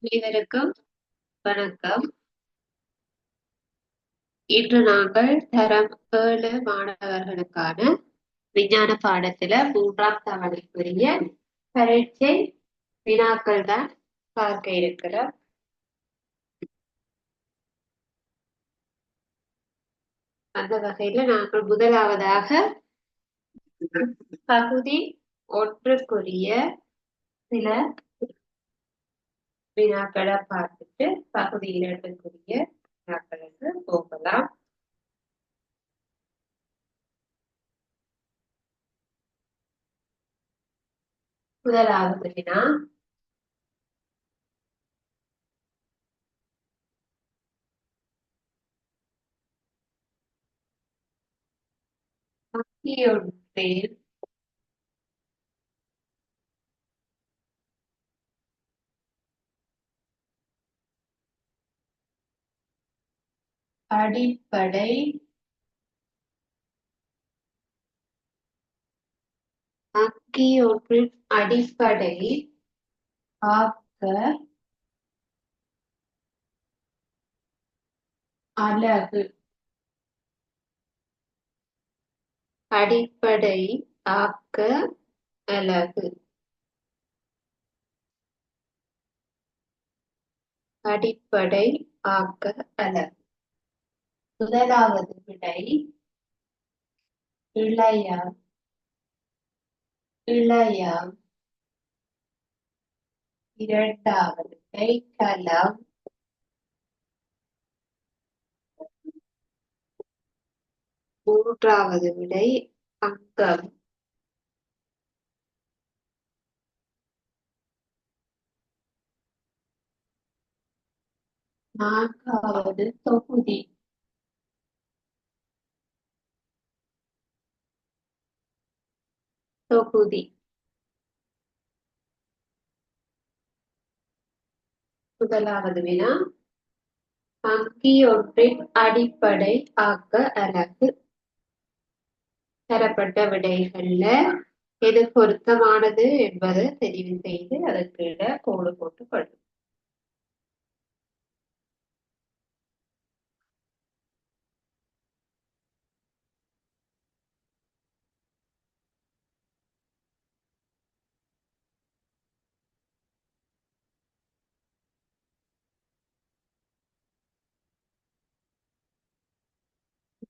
அனைவருக்கும் வணக்கம். இன்று நாங்கள் தரம் 7 மாணவர்களுக்கான விஞ்ஞான பாடத்துல 3ஆம் தவணைக்குரிய பரீட்சை வினாக்கள் தான் பார்க்க இருக்கிறோம். அந்த வகையில நாங்கள் முதலாவதாக பகுதி 1க்குரிய சில வினாக்களை பார்த்துட்டு பகுதி 2க்குரிய வினாக்களுக்கு போகலாம். முதலாவது வினா, அக்கியொன்றின் அடிப்படை அக்கியொன்றின் அடிப்படை ஆக்க அலகு. அடிப்படை ஆக்க அலகு. அடிப்படை ஆக்க அலகு. முதலாவது விடை இளையம். இளையம். இரண்டாவது விடை கலம். மூன்றாவது விடை அங்கம். நான்காவது தொகுதி. தொகுதி. முதலாவது வினா, அங்கியொன்றின் அடிப்படை ஆக்க அலகு. தரப்பட்ட விடைகள்ல எது பொருத்தமானது என்பதை தெரிவு செய்து அதற்கு கோடு போட்டு கொள்ளும்.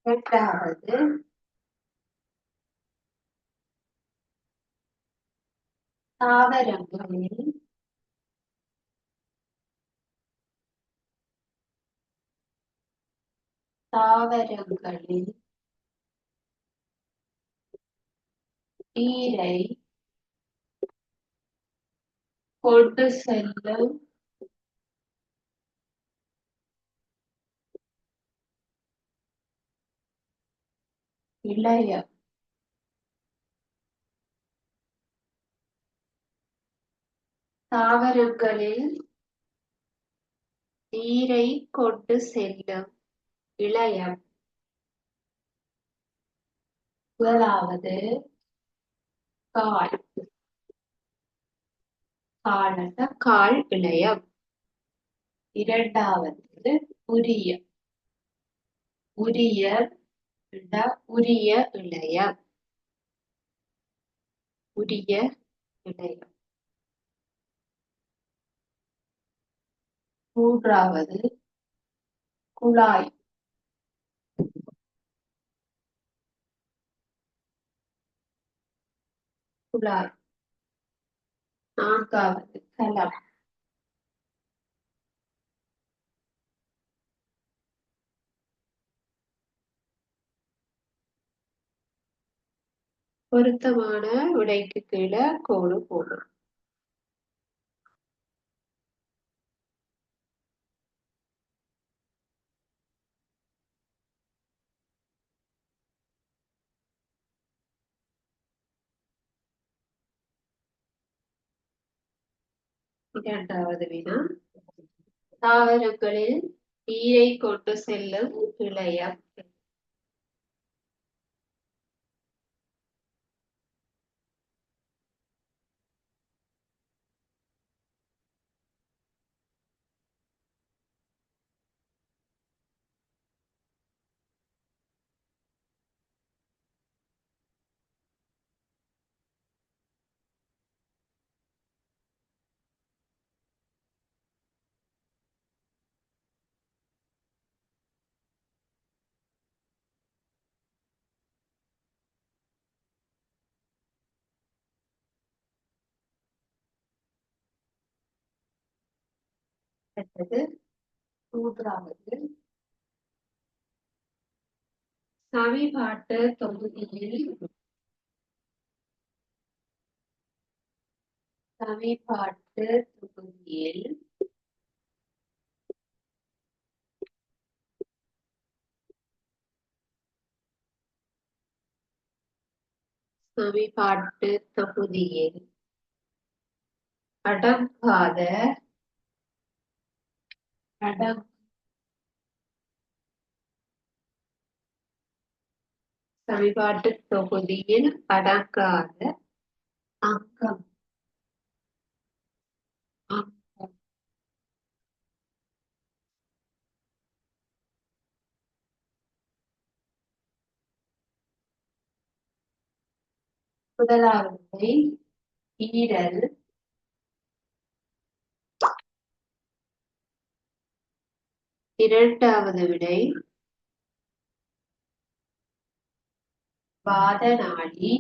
இரண்டாவது தாவரங்களில் தாவரங்களில் நீரை கொண்டு செல்லும் இளையம். தாவரங்களில் நீரை கொண்டு செல்லும் இளையம். முதலாவது கால். கால் இளையம். இரண்டாவது உரிய. உரிய உரிய இளையம். உரிய இளையம். மூன்றாவது குழாய். குழாய். நான்காவது கலம். பொருத்தமான விடைக்கு கீழே கோடு போடும். இரண்டாவது வினா, தாவரங்களில் நீரை கொண்டு செல்லும் இளையம். அடுத்தது மூன்றாவது சவிபாட்டு தொகுதியில் சவிபாட்டு தொகுதியில் சவிபாட்டு தொகுதியில் அடங்காத சவிபாட்டு தொகுதியில் அடங்காத அங்கம் அங்கம் முதலாவது ஈரல், இரண்டாவது விடை வாதநாடி,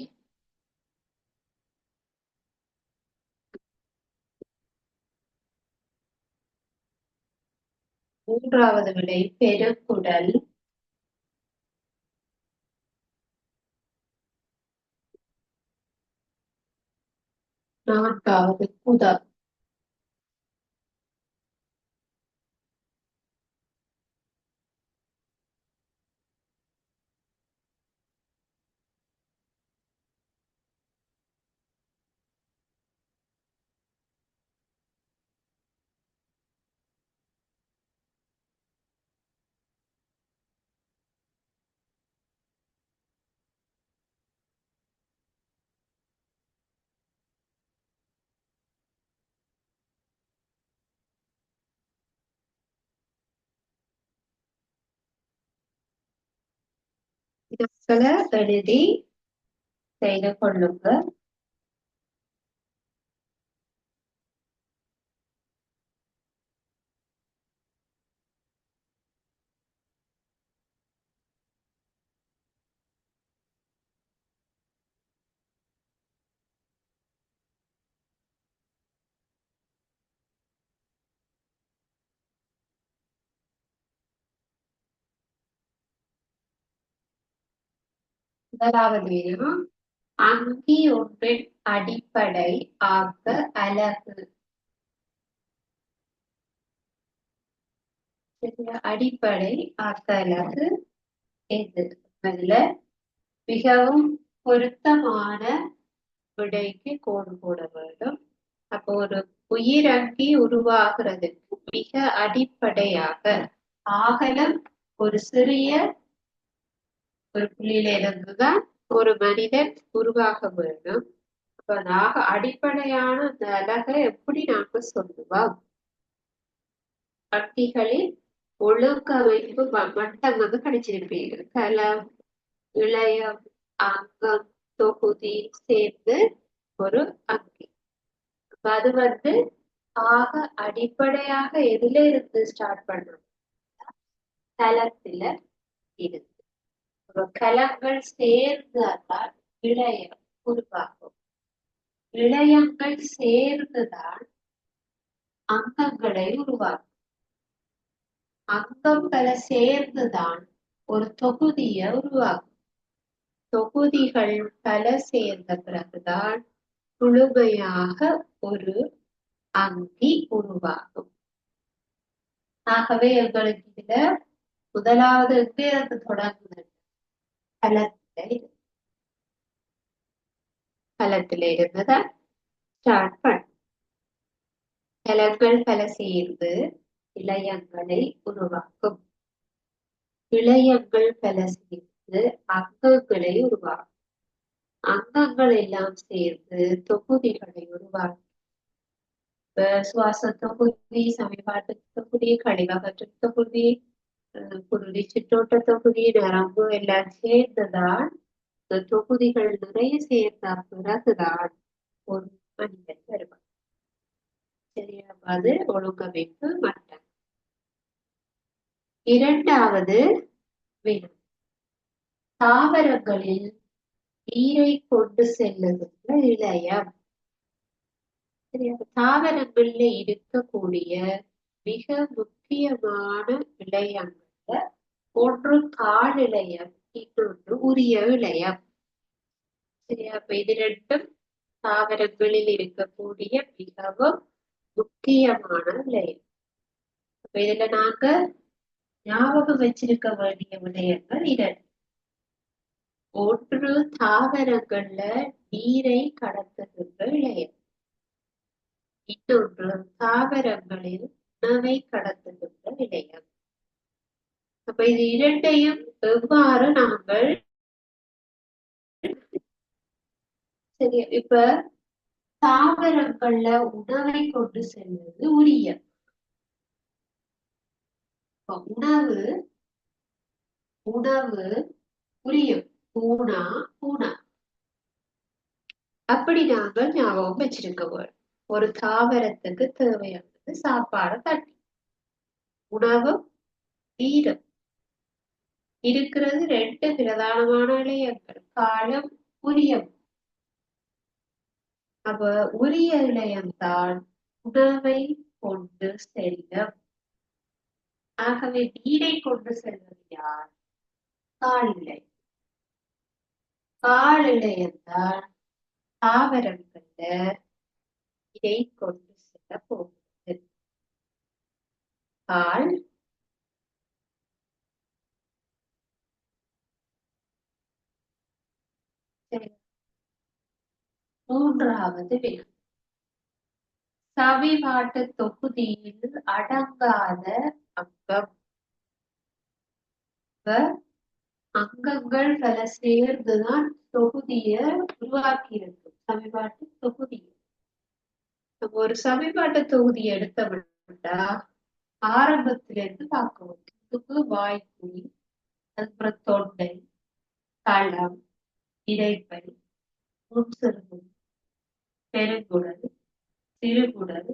மூன்றாவது விடை பெருங்குடல், நான்காவது குதம். இதை எழுதி செய்து கொள்ளுங்க. முதலாவது அங்கி ஒன்றின் அடிப்படை ஆக்க அலகு. அடிப்படை ஆக்க அலகு எது? அதுல மிகவும் பொருத்தமான விடைக்கு கோடு போட வேண்டும். அப்போ ஒரு உயிரங்கி உருவாகிறதுக்கு மிக அடிப்படையாக ஆகலம் ஒரு சிறிய ஒரு புள்ளியில இருந்துதான் ஒரு மனிதன் உருவாக வேண்டும். அப்ப அடிப்படையான அந்த அழகை எப்படி நாங்க சொல்லுவோம்? பட்டிகளில் ஒழுங்கமைப்பு மட்டம் வந்து கிடைச்சிருப்பீங்க. கலம், இளையம், அங்கம், தொகுதி சேர்ந்து ஒரு அங்கி. அது வந்து ஆக அடிப்படையாக எதுல இருந்து ஸ்டார்ட் பண்ணணும்? தளத்துல இருந்து. கலங்கள் சேர்ந்தால் இளையம் உருவாகும். இளையங்கள் சேர்ந்துதான் அங்கங்களை உருவாக்கும். அங்கங்களை சேர்ந்துதான் ஒரு தொகுதியை உருவாக்கும். தொகுதிகள் பல சேர்ந்த பிறகுதான் முழுமையாக ஒரு அங்கி உருவாகும். ஆகவே எங்களுக்கு இதுல முதலாவது இருந்து தொடங்குது களத்தில இருந்துதான் ஸ்டார்ட் பண்ண. கலங்கள் பல சேர்ந்து இளையங்களை உருவாக்கும். இளையங்கள் பல சேர்ந்து அங்கங்களை உருவாக்கும். அங்கங்கள் எல்லாம் சேர்ந்து தொகுதிகளை உருவாக்கும். சுவாச தொகுதி, சமீபாட்டு தொகுதி, கழிவகற்ற தொகுதி, குருதி சிற்றோட்ட தொகுதி, நரம்பு எல்லாம் சேர்ந்துதான் இந்த தொகுதிகள் நிறைய சேர்ந்த பிறகுதான் ஒரு மனிதன் வருவான். சரியா? அது ஒழுங்கமைப்பு மட்டம். இரண்டாவது வினா. தாவரங்களில் நீரை கொண்டு செல்லுகின்ற இழையம். தாவரங்கள்ல இருக்கக்கூடிய மிக முக்கியமான இழையங்கள்ல ஒன்று கால் இழையம், இன்னொன்று உரிய இழையம். சரியா? அப்ப இது ரெண்டும் தாவரங்களில் இருக்கக்கூடிய மிகவும் முக்கியமான இழையம். அப்ப இதுல நாங்க ஞாபகம் வச்சிருக்க வேண்டிய விடயங்கள் இரண்டு. ஒன்று தாவரங்கள்ல நீரை கடத்துகின்ற இழையம், இன்னொன்று தாவரங்களில் உணவை கடத்துகின்ற இழையம். அப்ப இது இரண்டையும் எவ்வாறு நாங்கள் சரியா இப்ப தாவரங்கள்ல உணவை கொண்டு செல்வது உரிய உணவு உணவு உரியும் பூனா பூனா அப்படி நாங்கள் ஞாபகம் வச்சிருக்க வேண்டும். ஒரு தாவரத்துக்கு தேவையானது சாப்பாடு தண்ணி, உணவு, நீரும். இருக்கிறது ரெண்டு பிரதானமான இழையங்கள், காலம், உரியம். அப்ப உரிய இழையம்தான் உணவை கொண்டு செல்லும். ஆகவே நீரை கொண்டு செல்வது யார்? கால் இலை. கால் இலையம்தான் தாவரங்கள்ல இதை கொண்டு செல்ல போகிறது. கால் மூன்றாவது வினா, சவிபாட்டு தொகுதியில் அடங்காத அங்கம். அங்கங்கள் பல சேர்ந்துதான் தொகுதிய உருவாக்கி இருக்கும். சமீபாட்டு தொகுதி, நம்ம ஒரு சமீபாட்டு தொகுதி எடுத்தோம்னா ஆரம்பத்துல இருந்து பார்க்கணும். இதுக்கு வாய்க்குழி, அதுக்கப்புறம் தொண்டை, களம், இரைப்பை, முன்சிறுகுடல், பெருங்குடல், சிறுகுடல்,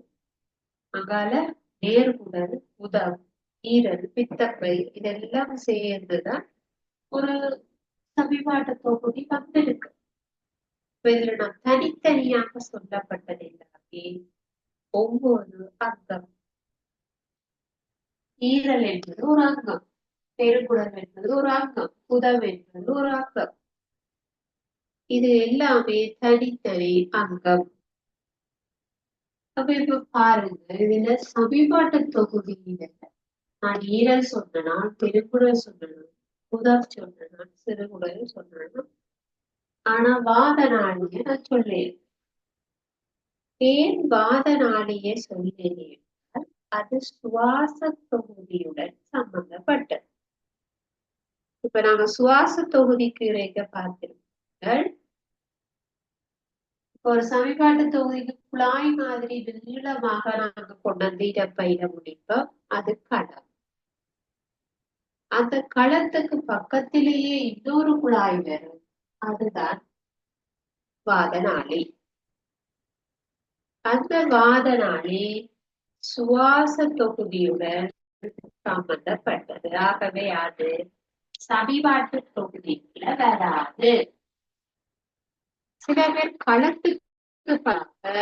அகால நேர்குடல், உதம், ஈரல், பித்தப்பை, இதெல்லாம் சேர்ந்துதான் ஒரு சமீபாட்டு தொகுதி வந்திருக்கு. இதுல நாம் தனித்தனியாக சொல்லப்பட்டது எல்லாமே ஒவ்வொரு அங்கம். ஈரல் என்பது ஒரு அங்கம், பெருங்குடல் என்பது ஒரு அங்கம், புதம் என்பது ஒரு அங்கம். இது எல்லாமே தனித்தனி அங்கம். அப்ப இப்ப பாருங்க, இதுல சமீபாட்டு தொகுதியில நான் ஈரல் சொன்னா, பெருங்குடல் சொன்னா, புதம் சொன்னா, சிறுகுடல் சொன்னா, ஆனா வாதநாளிய நான் சொல்லேன். ஏன் வாதநாளிய சொல்லேன்? அது சுவாச தொகுதியுடன் சம்பந்தப்பட்டது. இப்ப நாங்க சுவாச தொகுதிக்கு இறைக்க பார்த்திருக்கோம். ஒரு சமீபாட்டு தொகுதிக்கு குழாய் மாதிரி நீளமாக நாங்க கொண்டு வந்து இறப்பையிட முடிப்போம். அது களம். அந்த களத்துக்கு பக்கத்திலேயே இன்னொரு குழாய் வரும், அதுதான் வாதநாளி. அந்த வாதநாளி சுவாச தொகுதியுடன் சம்பந்தப்பட்டது. ஆகவே அது சமீபாட்டு தொகுதிக்குள்ள வராது. சில பேர் களத்துக்கு பார்க்க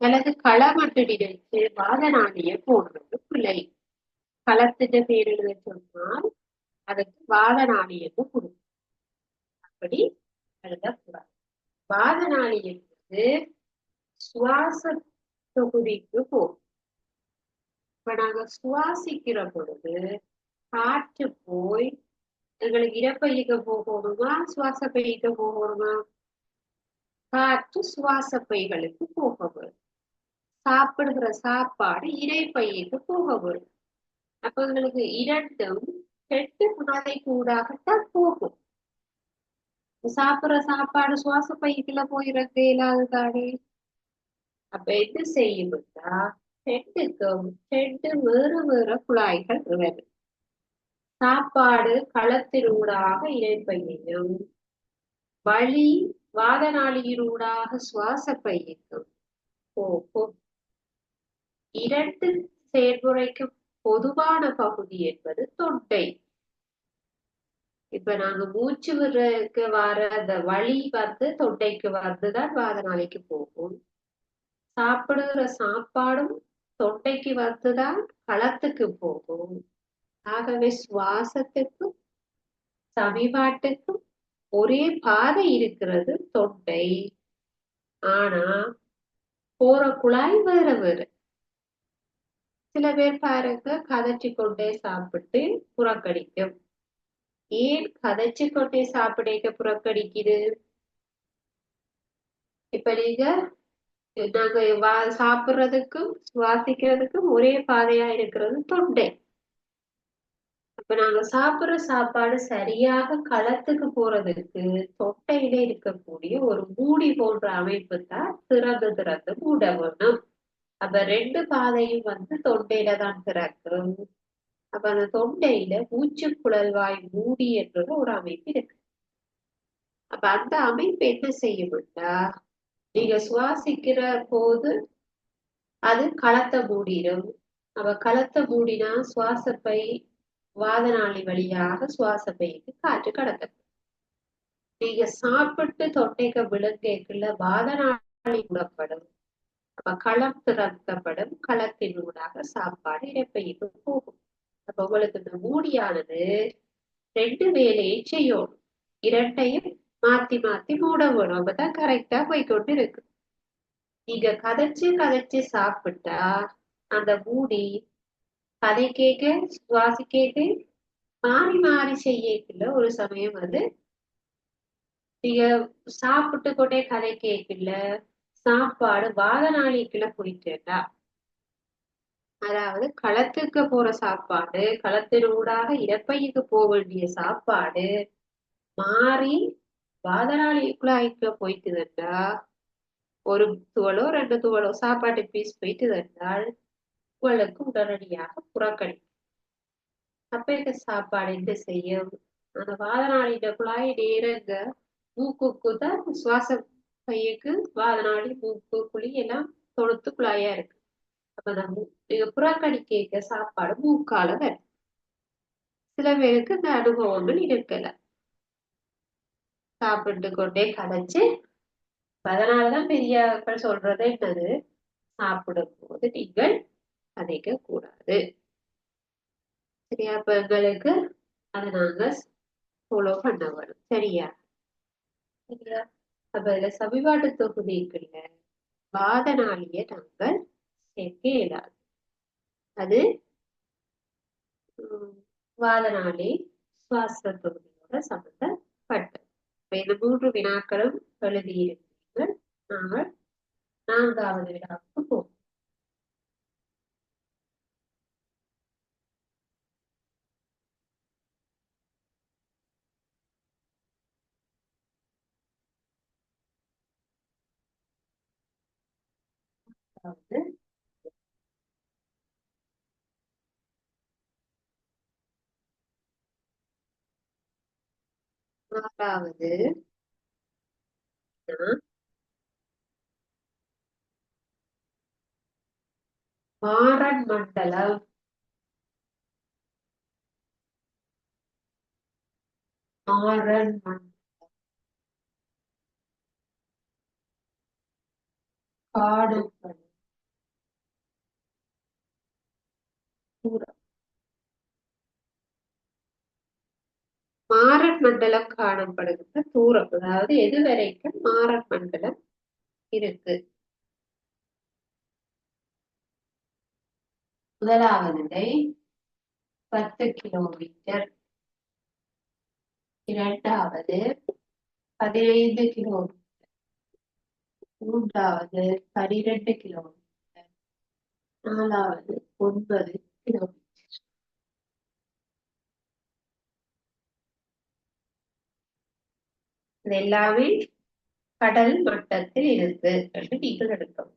அல்லது களமட்டு நினைத்து வாதநாளிய போடுறது பிள்ளை. களத்துக்கு பேர் எழுத சொன்னால் அதுக்கு வாதநாளி என்று கொடுக்கும். அப்படி எழுதக்கூடாது. வாதநாளி என்பது சுவாச தொகுதிக்கு போகும். இப்ப நாங்க சுவாசிக்கிற பொழுது காற்று போய் எங்களுக்கு இறப்பையிக்க போகணுமா, சுவாச பையிக்க போகணுமா? காற்று சுவாச பைகளுக்கு போக வரும். சாப்பிடுகிற சாப்பாடு இறைப்பைக்கு போக வரும். அப்ப எங்களுக்கு இரண்டும் கெட்டு குணாதை கூடாகத்தான் போகும். சாப்பிடுற சாப்பாடு சுவாச பைக்குள்ள போயிருக்கு இல்லாததானே. அப்ப என்ன செய்யும்னா ரெண்டு வேறு வேறு குழாய்கள் உள்ளது. சாப்பாடு களத்தினூடாக இறைப்பையையும் வழி வாதநாளியினூடாக சுவாச பையையும் போகும். இரண்டு செயல்முறைக்கு பொதுவான பகுதி என்பது தொண்டை. இப்ப நாங்க மூச்சு விடுறதுக்கு வர அந்த வழி வந்து தொண்டைக்கு வந்துதான் வாதநாளிக்கு போகும். சாப்பிடுகிற சாப்பாடும் தொண்டைக்கு வந்துதான் களத்துக்கு போகும். ஆகவே சுவாசத்துக்கும் சமிபாட்டுக்கும் ஒரே பாதை இருக்கிறது தொண்டை. ஆனா போற குழாய் வேற வேற. சில பேர் பாருங்க கதைச்சு கொண்டே சாப்பிட்டு புறக்கணிக்கும். ஏன் கதைச்சு கொண்டே சாப்பிட புறக்கணிக்குது? இப்ப நீங்க நாங்க சாப்பிடுறதுக்கும் சுவாசிக்கிறதுக்கும் ஒரே பாதையா இருக்கிறது தொண்டை. இப்ப நாங்க சாப்பிடுற சாப்பாடு சரியாக களத்துக்கு போறதுக்கு தொண்டையில இருக்கக்கூடிய ஒரு மூடி போன்ற அமைப்பு தான் திறந்து திறந்து மூட வேணும். அப்ப ரெண்டு பாதையும் தொண்டையில தான் திறக்கும். அப்ப அந்த தொண்டையில மூச்சு குழல்வாய் மூடி என்ற ஒரு அமைப்பு இருக்கு. அப்ப அந்த அமைப்பு என்ன செய்யும்னா, நீங்க சுவாசிக்கிற போது அது களத்தை மூடிடும். அப்ப களத்தை மூடினா சுவாசப்பை வாதநாளி வழியாக சுவாசப்பைக்கு காற்று கடத்தப்படும். நீங்க சாப்பிட்டு தொண்டைக்கு விழுங்கக்குள்ள வாதநாளி மூடப்படும். அப்ப களம் திறக்கப்படும். களத்தினூடாக சாப்பாடு இரைப்பைக்கு போகும். அப்ப உங்களுக்கு இந்த மூடியானது ரெண்டு வேலையை செய்யும். இரண்டையும் மாத்தி மாத்தி மூட வேணும். அப்பதான் கரெக்டா போய்கொண்டு இருக்கு. நீங்க கதைச்சு கதைச்சு சாப்பிட்டா அந்த மூடி கதை கேட்க சுவாசி கேட்க மாறி மாறி செய்யக்குள்ள ஒரு சமயம் நீங்க சாப்பிட்டு கொண்டே கதை கேட்கல சாப்பாடு வாதநாளிக்குள்ள போயிட்டா, அதாவது களத்துக்கு போற சாப்பாடு களத்தினூடாக இறப்பைக்கு போக வேண்டிய சாப்பாடு மாறி வாதநாளிக்குள்ள போயிட்டுதா, ஒரு துவளோ ரெண்டு துவளோ சாப்பாட்டு பீஸ் போயிட்டு தந்தால் உங்களுக்கு உடனடியாக புறக்கணிக்கும். அப்ப இந்த சாப்பாடு என்ன செய்யும்? அந்த வாதநாளிட குழாய் நேரங்க மூக்குக்கு தான் சுவாச பையக்கு வாதநாளி மூக்கு குழி எல்லாம் தொழுத்து குழாயா இருக்கு. அப்ப நீங்க புறக்கணிக்க சாப்பாடு மூக்கால வரும். சில பேருக்கு இந்த அனுபவங்கள் இருக்கல. சாப்பிட்டு கொண்டே கதைச்சு, அதனாலதான் பெரியவர்கள் சொல்றது என்னது, சாப்பிடும் போது நீங்கள் கதைக்க கூடாது. சரியா? அப்ப எங்களுக்கு அதை நாங்க ஃபாலோ பண்ண வரும். சரியா? சரியா? அப்ப இதுல சமிபாட்டு தொகுதிக்குள்ள வாதநாளிய நாங்கள் சேர்க்க இயலாது. அது வாதநாளி சுவாச தொகுதியோட சம்பந்தப்பட்டது. இந்த 3 வினாக்களும் எழுதியிருக்கிறீர்கள். நாங்கள் 4வது வினாவுக்கு போவோம். அதாவது 4வது மாறன் மண்டலம். மாறன் மண்டலம் காடுகள் மாறன் மண்டலம் காணப்படுகின்ற தூரம், அதாவது எது வரைக்கும் மாறன் மண்டலம் இருக்கு? முதலாவது விடை 10 கிலோமீட்டர். இரண்டாவது 15 கிலோமீட்டர். மூன்றாவது 12 கிலோமீட்டர். 4வது 9 கிலோமீட்டர். இது எல்லாமே கடல் மட்டத்தில் இருக்கு என்று நீங்கள் எடுக்கணும்.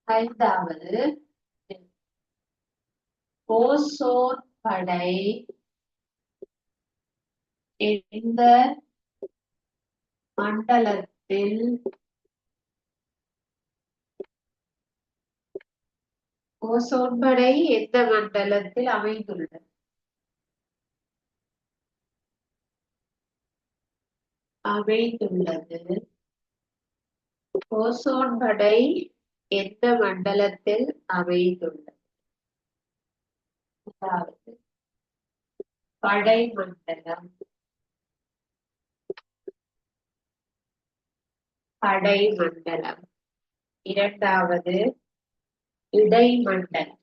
ஐந்தாவது ஓசோன் படை எந்த மண்டலத்தில் ஓசோன் படை எந்த மண்டலத்தில் அமைந்துள்ளது? அமைந்துள்ளது. ஓசோன் படை எந்த மண்டலத்தில் அமைந்துள்ளது? அதாவது படை மண்டலம், படை மண்டலம். இரண்டாவது இடைமண்டலம்.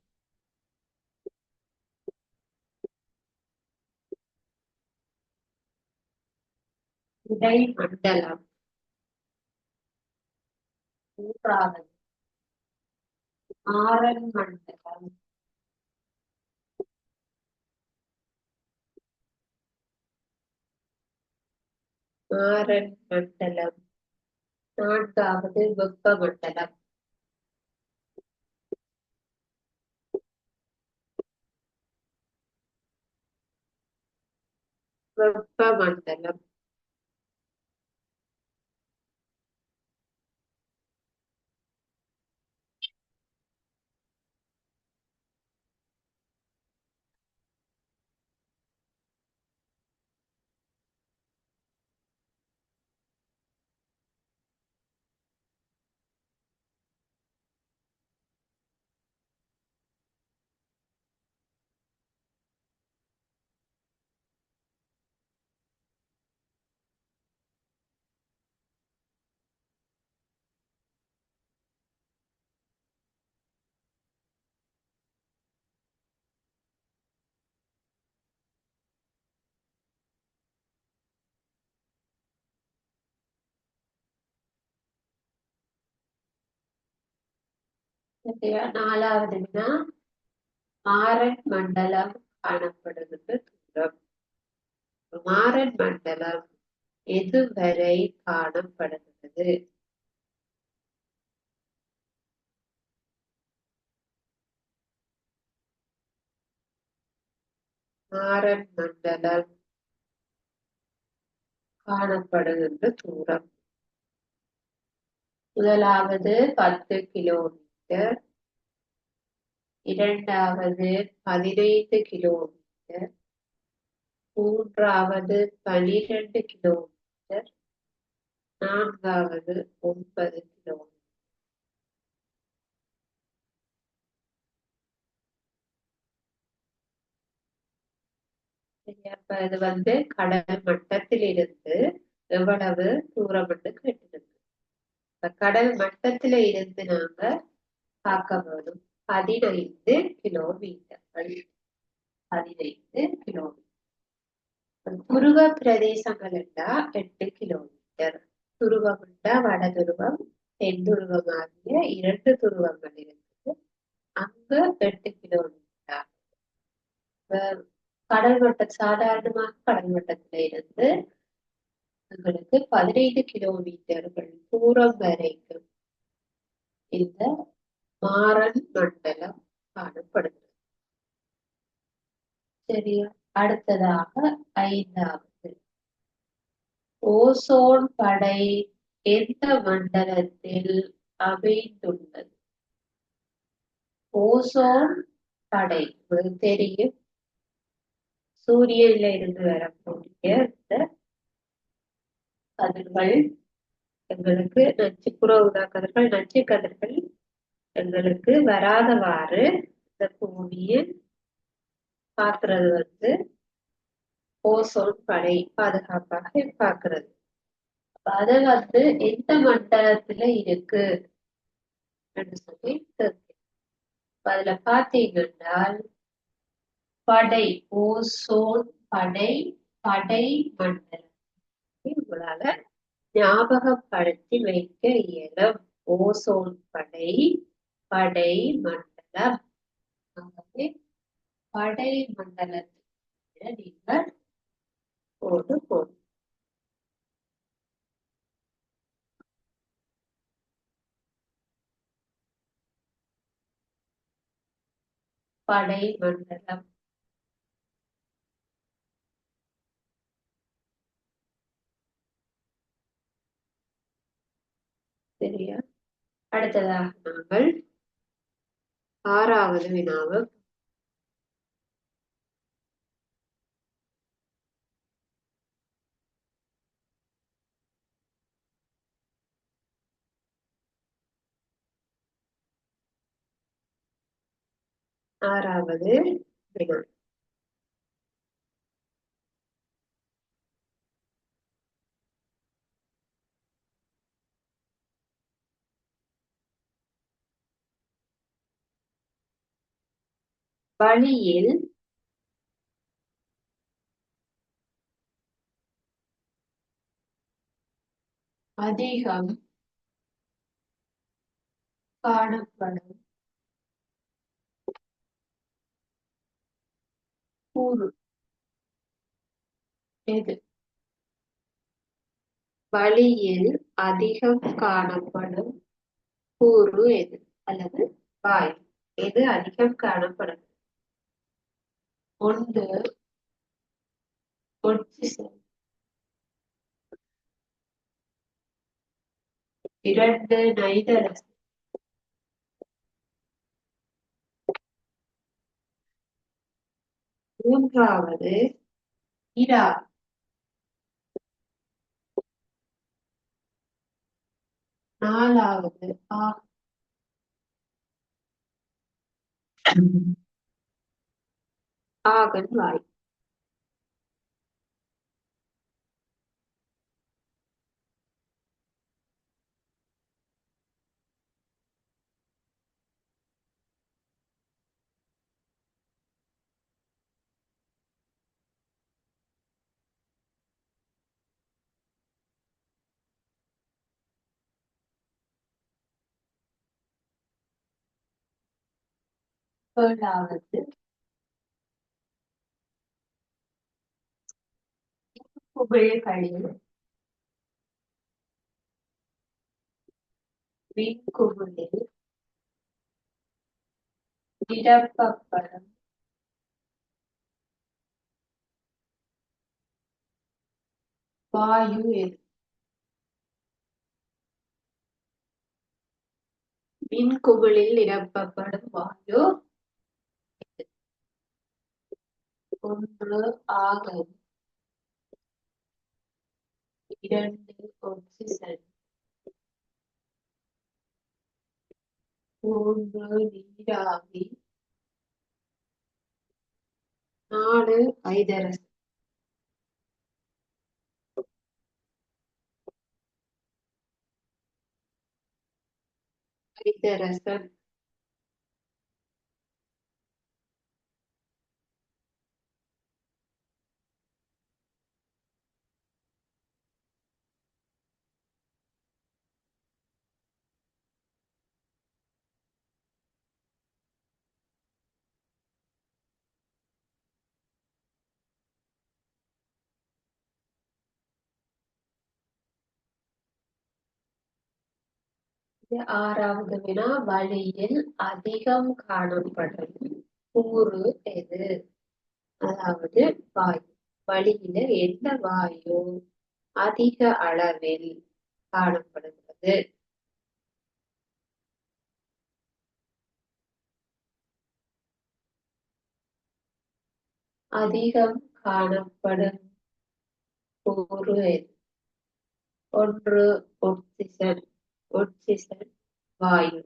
இடைமண்டலம். மூன்றாவது ஆரன் மண்டலம். ஆரன் மண்டலம். நான்காவது வெப்பமண்டலம். வெப்பமண்டலம். நாலாவது வினா ஆரன் மண்டலம் காணப்படுகின்ற தூரம். ஆரன் மண்டலம் எதுவரை காணப்படுகிறது? ஆரன் மண்டலம் காணப்படுகின்ற தூரம். முதலாவது 10 கிலோமீட்டர், இரண்டாவது 15 கிலோமீட்டர், மூன்றாவது 12 கிலோமீட்டர், நான்காவது 9 கிலோமீட்டர். அப்ப இது கடல் மட்டத்தில் இருந்து எவ்வளவு தூரம் என்று கேட்டிருக்கு. இப்ப கடல் மட்டத்தில இருந்து நாங்க பார்க்க வேணும் 15 கிலோமீட்டர்கள். 15 கிலோமீட்டர். துருவ பிரதேசங்கள் என்றால் 8 கிலோமீட்டர். துருவம் என்றால் வட துருவம், தென் துருவம் ஆகிய 2 துருவங்கள் இருக்குது. அங்க 8 கிலோமீட்டர். கடல் மட்டம் சாதாரணமாக கடல் மட்டத்தில இருந்து எங்களுக்கு 15 கிலோமீட்டர்கள் தூரம் வரைக்கும் இந்த மாறன் மண்டலம் காணப்படுகிறது. சரியா? அடுத்ததாக 5வது ஓசோன் படை எந்த மண்டலத்தில் அமைந்துள்ளது? ஓசோன் படை உங்களுக்கு தெரியும், சூரியனில இருந்து வரக்கூடிய இந்த கதிர்கள் எங்களுக்கு நச்சுப்புற ஊதா கதிர்கள், நச்சு கதிர்கள் எங்களுக்கு வராதவாறு இந்த பூமியை பார்க்கிறது ஓசோன் படை பாதுகாப்பாக பார்க்கிறது. அது எந்த மண்டலத்துல இருக்கு சொல்லி அதுல பாத்தீங்கன்னா படை, ஓசோன் படை, படை மண்டலம். உங்களால ஞாபகப்படுத்தி வைக்க இயலும். ஓசோன் படை, படை மண்டலம். ஆகவே படை மண்டலத்தில் நீங்கள் கோடு போடும். படை மண்டலம். சரியா? அடுத்ததாக நாங்கள் ஆறாவது வினாவு ஆறாவது வினா. வழியில் அதிகம் காணப்படும் கூறு எது? வழியில் அதிகம் காணப்படும் கூறு எது அல்லது வாயு எது அதிகம் காணப்படும்? ஒன்று ஒட்சிசன், இரண்டு நைதரசன், மூன்றாவது இரா, நாலாவது ஆகன் வாயு. ஏழாவது குமிழ்களில் மின்குமிழில் நிரப்பப்படும் வாயு எது? மின்குமிழில் நிரப்பப்படும் வாயு எது? ஒன்று ஆகன், இரண்டு ஒட்சிசன், மூன்று நீராவி, நாலு ஐதரசன். ஐதரசன் ஆறாவது வினா. வழியில் அதிகம் காணப்படும் கூறு எது? அதாவது வாயு. வழியில எந்த வாயு அதிக அளவில் காணப்படுகிறது? அதிகம் காணப்படும் கூறு எது? ஒன்று ஒட்சிசன், ஒட்சிசன் வாயு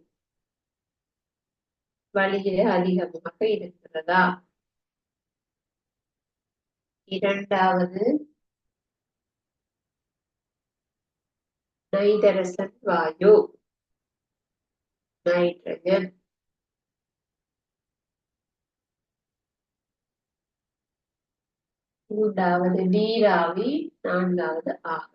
வழியில அதிகமாக இருக்கிறதா? இரண்டாவது நைதரசன் வாயு, நைட்ரஜன். மூன்றாவது நீராவி, நான்காவது ஆகும்.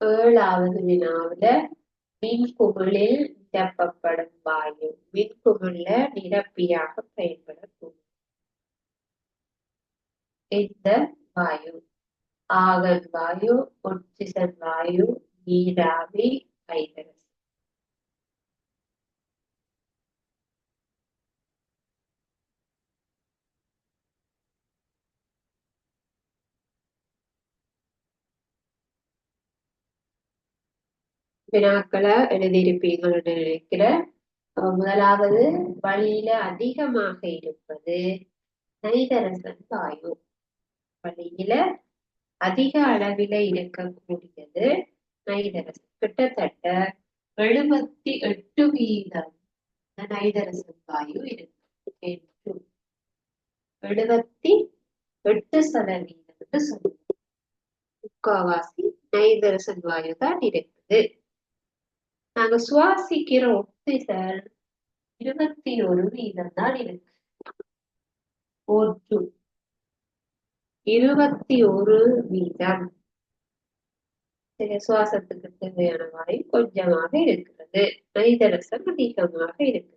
ஏழாவது வினாவுல மின்குமிழில் நிரப்பப்படும் வாயு. மின்குமிழ்ல நிரப்பியாக பயன்படக்கூடும் இந்த வாயு ஆகன் வாயு, ஒட்சிசன் வாயு, நீராவி, ஐதரசன். வினாக்களை எழுதியிருப்பீர்கள் என்று நினைக்கிறேன். முதலாவது, வளியில அதிகமாக இருப்பது நைதரசன் வாயு. வளியில அதிக அளவில இருக்கக்கூடியது நைதரசன். கிட்டத்தட்ட 78% நைதரசன் வாயு இருக்கு. 78% சொல்லுவோம். முக்காவாசி நைதரசன் வாயு தான் இருக்குது. நாங்க சுவாசிக்கிற ஒக்சிஜன் 21% தான் இருக்கு. 21%. சுவாசத்துக்கு தேவையான வாயு கொஞ்சமாக இருக்கிறது, நைதரசன் அதிகமாக இருக்கு.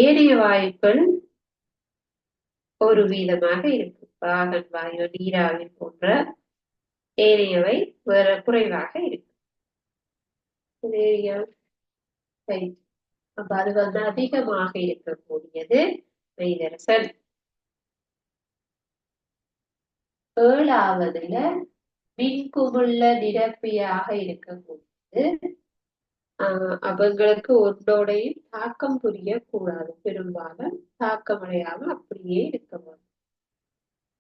ஏனைய வாயுக்கள் 1% இருக்கு. பாகன் வாயு, நீராவி போன்ற ஏனையவை வேற குறைவாக இருக்கு. அப்ப அது அதிகமாக இருக்கக்கூடியது நைதரசன். 7வதுல மின்குமுள்ள நிரப்பியாக இருக்கக்கூடியது. அவங்களுக்கு ஒன்றோடையும் தாக்கம் புரியக்கூடாது. பெரும்பாலும் தாக்கம் அடையாம அப்படியே இருக்க முடியும்.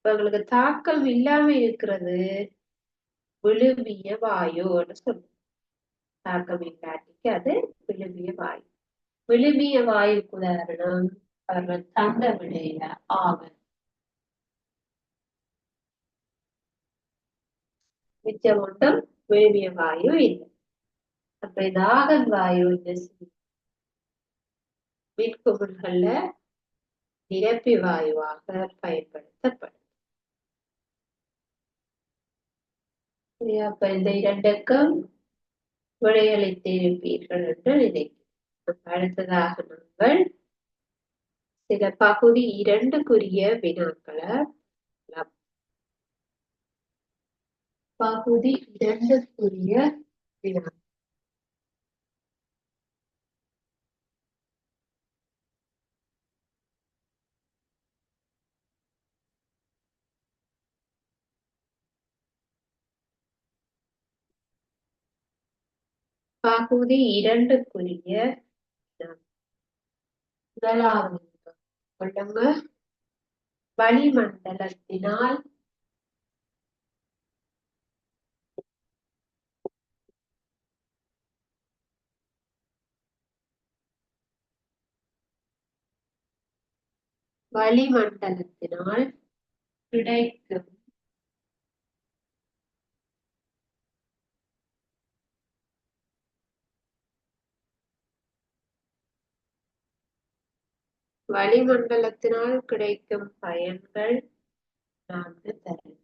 அவங்களுக்கு தாக்கம் இல்லாம இருக்கிறது விழுமிய வாயுன்னு சொல்லுவோம். தாக்கம் இல்லாட்டிக்கு அது விழுமிய வாயு. விழுமிய வாயுக்கு உதாரணம் அவர்கள் தந்த விடையில ஆவன். மிச்சம் ஒன்றும் விழுமிய வாயு இல்லை. அப்ப இந்த ஆகன் வாயு மின்குமிழ்கள்ல நிரப்பி வாயுவாக பயன்படுத்தப்படும். அப்ப இந்த இரண்டுக்கும் விடையளித்திருப்பீர்கள் என்று நினைக்கிறேன். அடுத்ததாக நாங்கள் சில பகுதி 2க்குரிய வினாக்களை பகுதி 2க்குரிய வினா. பகுதி 2க்குரிய முதலாவது சொல்லுங்க. வளிமண்டலத்தினால் கிடைக்கும் வளிமண்டலத்தினால் கிடைக்கும் பயன்கள் 4 தரும்.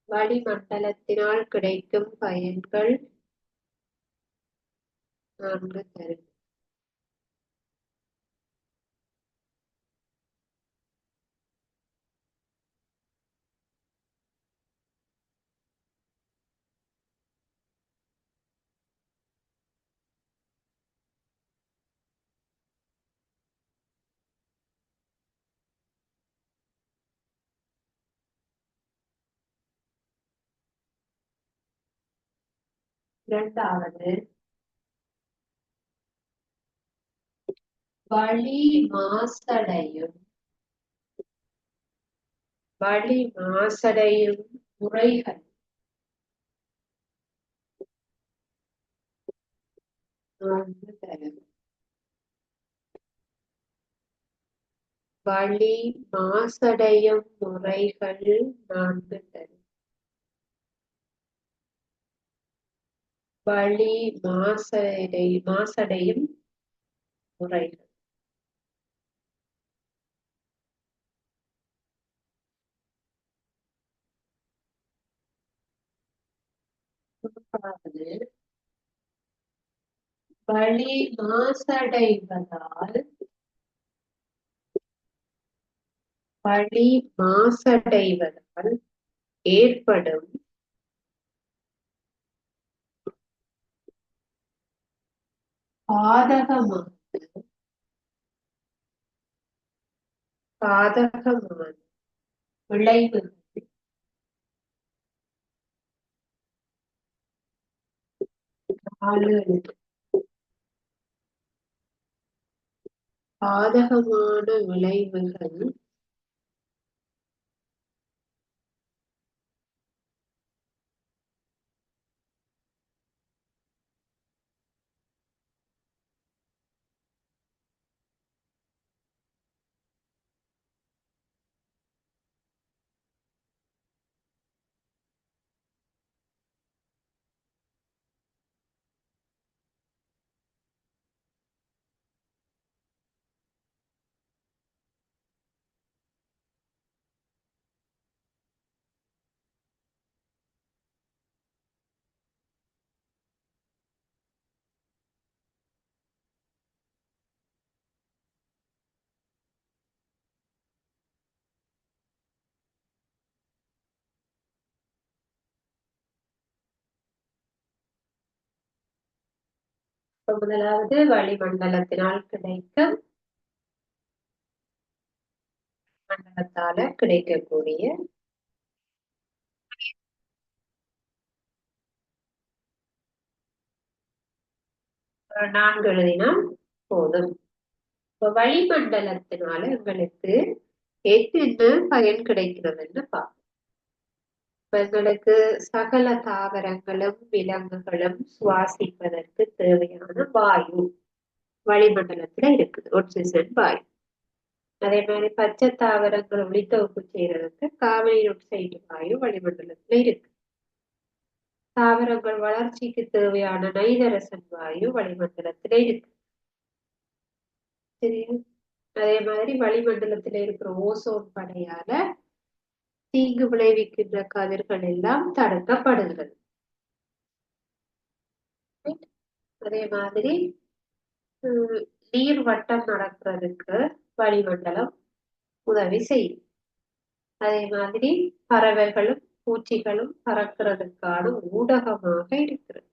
வளிமண்டலத்தினால் கிடைக்கும் பயன்கள் 4 தரும். இரண்டாவது, வளி மாசடையும் முறைகள் 4 தரும். வளி மாசடையும் முறைகள் 4 தரும். வளி மாசடையும் முறைகள். வளி மாசடைவதால் ஏற்படும் பாதகமான விளைவுகள் பாதகமான விளைவுகள் முதலாவது வளிமண்டலத்தினால் கிடைக்கும் மண்டலத்தால கிடைக்கக்கூடிய நான்கு எழுதினால் போதும். இப்ப வளிமண்டலத்தினால எங்களுக்கு என்னென்ன பயன் கிடைக்கிறதுன்னு பார்ப்போம். இப்ப எங்களுக்கு சகல தாவரங்களும் விலங்குகளும் சுவாசிப்பதற்கு தேவையான வாயு வளிமண்டலத்துல இருக்குது, ஆக்சிஜன் வாயு. அதே மாதிரி பச்சை தாவரங்கள் ஒளித்தொகுப்பு செய்யறதுக்கு கார்பன் ஆக்சைடு வாயு வளிமண்டலத்துல இருக்கு. தாவரங்கள் வளர்ச்சிக்கு தேவையான நைதரசன் வாயு வளிமண்டலத்துல இருக்கு. சரியா? அதே மாதிரி வளிமண்டலத்துல இருக்கிற ஓசோன் படையால தீங்கு விளைவிக்கின்ற கதிர்கள் எல்லாம் தடுக்கப்படுகிறது. அதே மாதிரி நீர் வட்டம் நடக்கிறதுக்கு வளிமண்டலம் உதவி செய்யும். அதே மாதிரி பறவைகளும் பூச்சிகளும் பறக்கிறதுக்கான ஊடகமாக இருக்கிறது.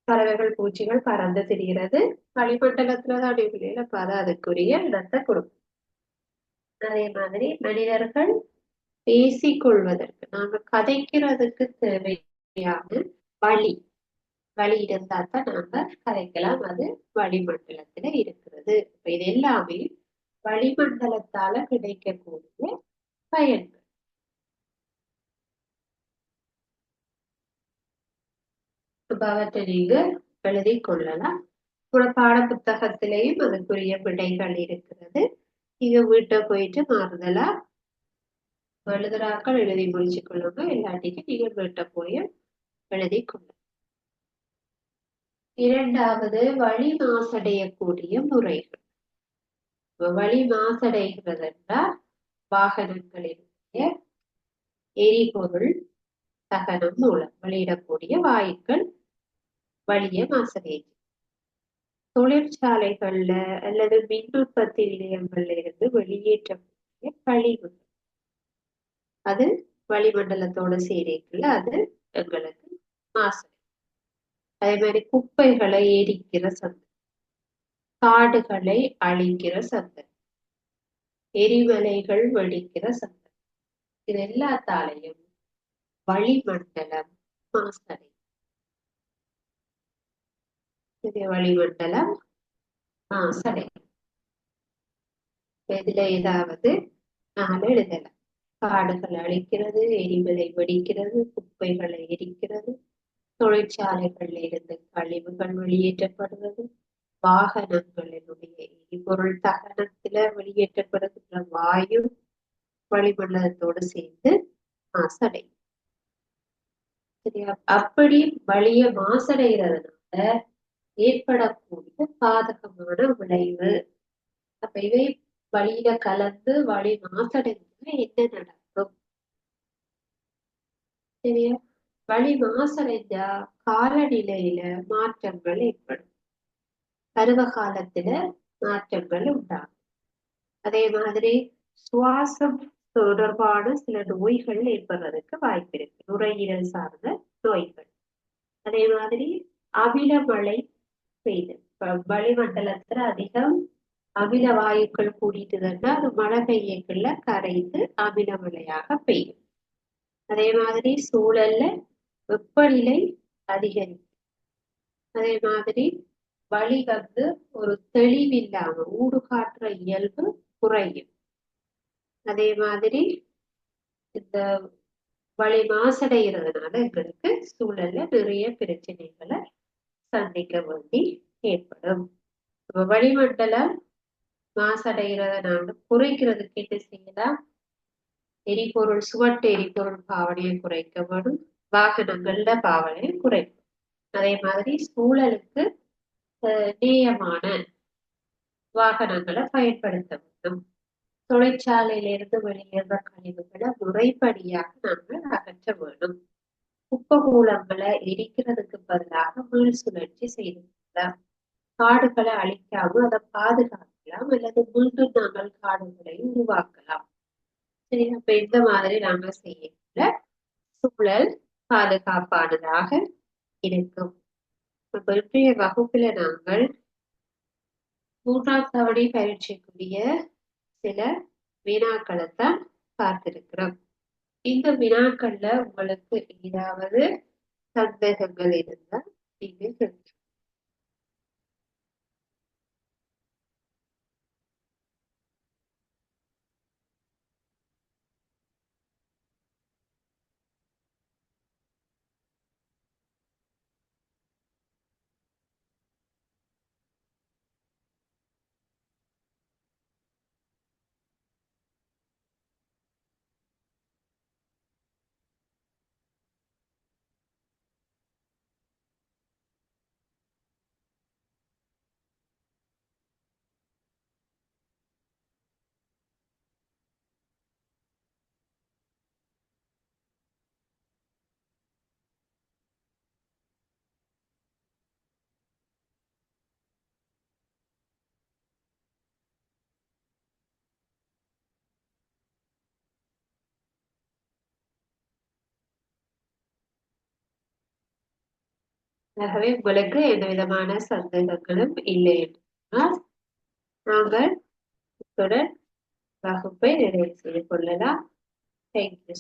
பறவைகள் பூச்சிகள் பறந்து திரிகிறது வளிமண்டலத்துலதான் அடிப்படையில பல அதுக்குரிய இடத்தை கொடுக்கும். அதே மாதிரி மனிதர்கள் பேசிக்கொள்வதற்கு நாங்க கதைக்கிறதுக்கு தேவையான வழி இருந்தா தான் நாங்க கதைக்கலாம். அது வளிமண்டலத்துல இருக்கிறது. இது எல்லாமே வளிமண்டலத்தால கிடைக்கக்கூடிய பயன்கள். அவற்றை நீங்க எழுதி கொள்ளலாம். பாட புத்தகத்திலேயும் அதுக்குரிய விடைகள் இருக்கிறது. நீங்க வீட்டை போயிட்டு மாறுதலா எழுதுறாக்கள் எழுதி முடிச்சு கொள்ளுங்க. இல்லாட்டிக்கு நீங்க வீட்டை போய் எழுதி கொள்ளுங்க. இரண்டாவது, வழி மாசடையக்கூடிய முறைகள். வழி மாசடைகிறது என்றால் வாகனங்களினுடைய எரிபொருள் தகனம் மூலம் வெளியிடக்கூடிய வாயுக்கள் வழிய மாசடையும். தொழிற்சாலைகள்ல அல்லது மின் உற்பத்தி நிலையங்கள்ல இருந்து வெளியேற்றக்கூடிய கழிவுகள் அது வளிமண்டலத்தோட சேரைக்குள்ள அது எங்களுக்கு மாசு. அதே மாதிரி குப்பைகளை எரிக்கிற சத்தம், காடுகளை அழிக்கிற சத்தம், எரிமலைகள் வெடிக்கிற சத்தம், இது எல்லாத்தாலையும் வளிமண்டலம் மாசடை. வளிமண்டலம் மாசடை. இதுல ஏதாவது நாலு எழுதலாம். காடுகளை அழிக்கிறது, எரிமலை வெடிக்கிறது, குப்பைகளை எரிக்கிறது, தொழிற்சாலைகள்ல இருந்து கழிவுகள் வெளியேற்றப்படுவது, வாகனங்களினுடைய எரிபொருள் தகனத்துல வெளியேற்றப்படுகின்ற வாயு வளிமண்டலத்தோடு சேர்ந்து மாசடையும். சரியா? அப்படி வழிய மாசடைகிறதுனால ஏற்படக்கூடிய பாதகமான விளைவு. அப்ப இவை வழியில கலந்து வழி மாசடைஞ்சா என்ன நடக்கும்? சரியா? வழி மாசடைஞ்சா காலநிலையில மாற்றங்கள் ஏற்படும். பருவ காலத்துல மாற்றங்கள் உண்டாகும். அதே மாதிரி சுவாசம் தொடர்பான சில நோய்கள் ஏற்படுறதுக்கு வாய்ப்பு இருக்கு, நுரையீரல் சார்ந்த நோய்கள். அதே மாதிரி அமில மழை பெய்யுது. வளிமண்டலத்துல அதிகம் அமில வாயுக்கள் கூடிட்டுதுன்னா அது மழை பெய்யக்குள்ள கரைந்து அமில மழையாக பெய்யும். அதே மாதிரி சூழல்ல வெப்பநிலை அதிகரிக்கும். அதே மாதிரி வழி வந்து ஒரு தெளிவில்லாம ஊடு காட்டுற இயல்பு குறையும். அதே மாதிரி இந்த வழி மாசடைகிறதுனால எங்களுக்கு சூழல்ல நிறைய பிரச்சனைகளை சந்திக்க வேண்டி ஏற்படும். வளிமண்டலம் மாசடைகிறதுனால குறைக்கிறதுக்கு என்ன செய்யலாம்? எரிபொருள் சுவட்டு எரிபொருள் பாவனையை குறைக்கப்படும், வாகனங்கள்ல பாவனையை குறைக்கும். அதே மாதிரி சூழலுக்கு நேயமான வாகனங்களை பயன்படுத்த வேண்டும். தொழிற்சாலையிலிருந்து வெளியேற கழிவுகளை முறைப்படியாக நாங்கள் அகற்ற வேண்டும். குப்பகூலங்களை எரிக்கிறதுக்கு பதிலாக மீள் சுழற்சி செய்துக்கலாம். காடுகளை அழிக்காம அதை பாதுகாக்கலாம் அல்லது மீண்டும் நாங்கள் காடுகளை உருவாக்கலாம். சரி, அப்ப இந்த மாதிரி நாங்கள் செய்யல சூழல் பாதுகாப்பானதாக இருக்கும். இப்ப இன்றைய வகுப்புல நாங்கள் 3ஆம் தவணை பயிற்சிக்குரிய சில வினாக்களைத்தான் பார்த்திருக்கிறோம். இந்த வினாக்கள்ல உங்களுக்கு ஏதாவது சந்தேகங்கள் இருந்தால் நீங்க கேட்கலாம். ஆகவே உங்களுக்கு எந்த விதமான சந்தேகங்களும் இல்லை என்றால் நாங்கள் இத்துடன் வகுப்பை நிறைவு செய்து கொள்ளலாம். தேங்க்யூ.